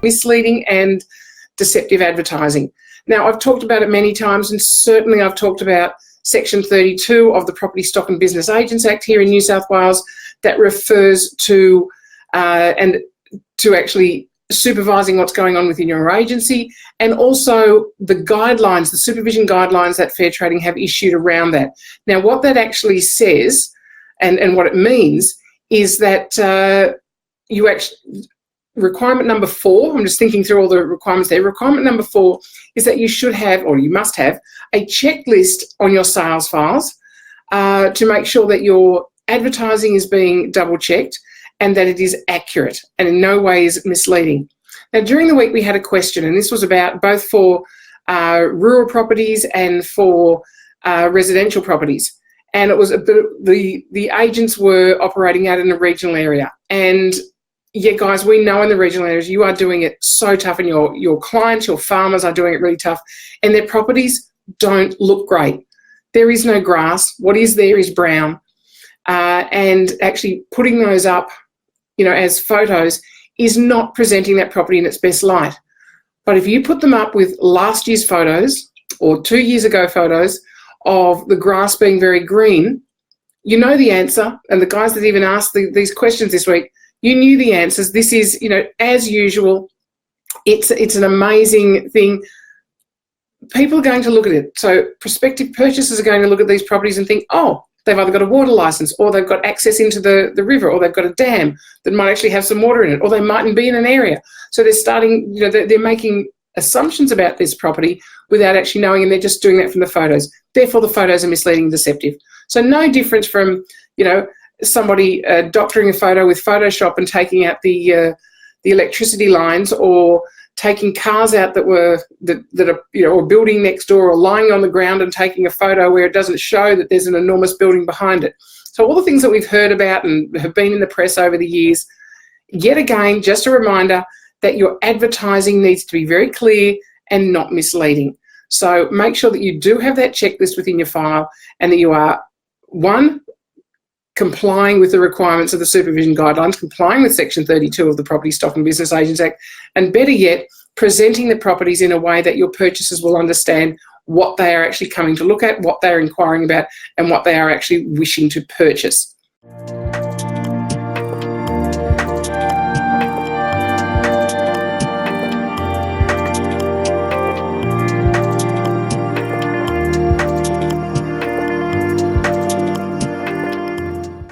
misleading and deceptive advertising. Now, I've talked about it many times, and certainly I've talked about Section 32 of the Property Stock and Business Agents Act here in New South Wales that refers to actually supervising what's going on within your agency, and also the guidelines, the supervision guidelines that Fair Trading have issued around that. Now, what that actually says and what it means is that requirement number 4, I'm just thinking through all the requirements there. Requirement number 4 is that you should have, or you must have, a checklist on your sales files to make sure that your advertising is being double checked and that it is accurate and in no way is misleading. Now, during the week we had a question, and this was about both for rural properties and for residential properties. And it was the agents were operating out in a regional area. And yeah, guys, we know in the regional areas you are doing it so tough, and your clients, your farmers are doing it really tough, and their properties don't look great. There is no grass. What is there is brown. And actually putting those up, as photos is not presenting that property in its best light. But if you put them up with last year's photos or 2 years ago photos of the grass being very green, you know the answer. And the guys that even asked these questions this week, you knew the answers. This is, as usual, it's an amazing thing. People are going to look at it. So prospective purchasers are going to look at these properties and think, oh, they've either got a water license, or they've got access into the river, or they've got a dam that might actually have some water in it, or they mightn't be in an area. So they're starting, they're making assumptions about this property without actually knowing, and they're just doing that from the photos. Therefore, the photos are misleading and deceptive. So no difference from, somebody doctoring a photo with Photoshop and taking out the electricity lines, or taking cars out that are, or building next door, or lying on the ground and taking a photo where it doesn't show that there's an enormous building behind it. So all the things that we've heard about and have been in the press over the years, yet again, just a reminder that your advertising needs to be very clear and not misleading. So make sure that you do have that checklist within your file, and that you are, 1, complying with the requirements of the supervision guidelines, complying with Section 32 of the Property Stock and Business Agents Act, and better yet, presenting the properties in a way that your purchasers will understand what they are actually coming to look at, what they're inquiring about, and what they are actually wishing to purchase.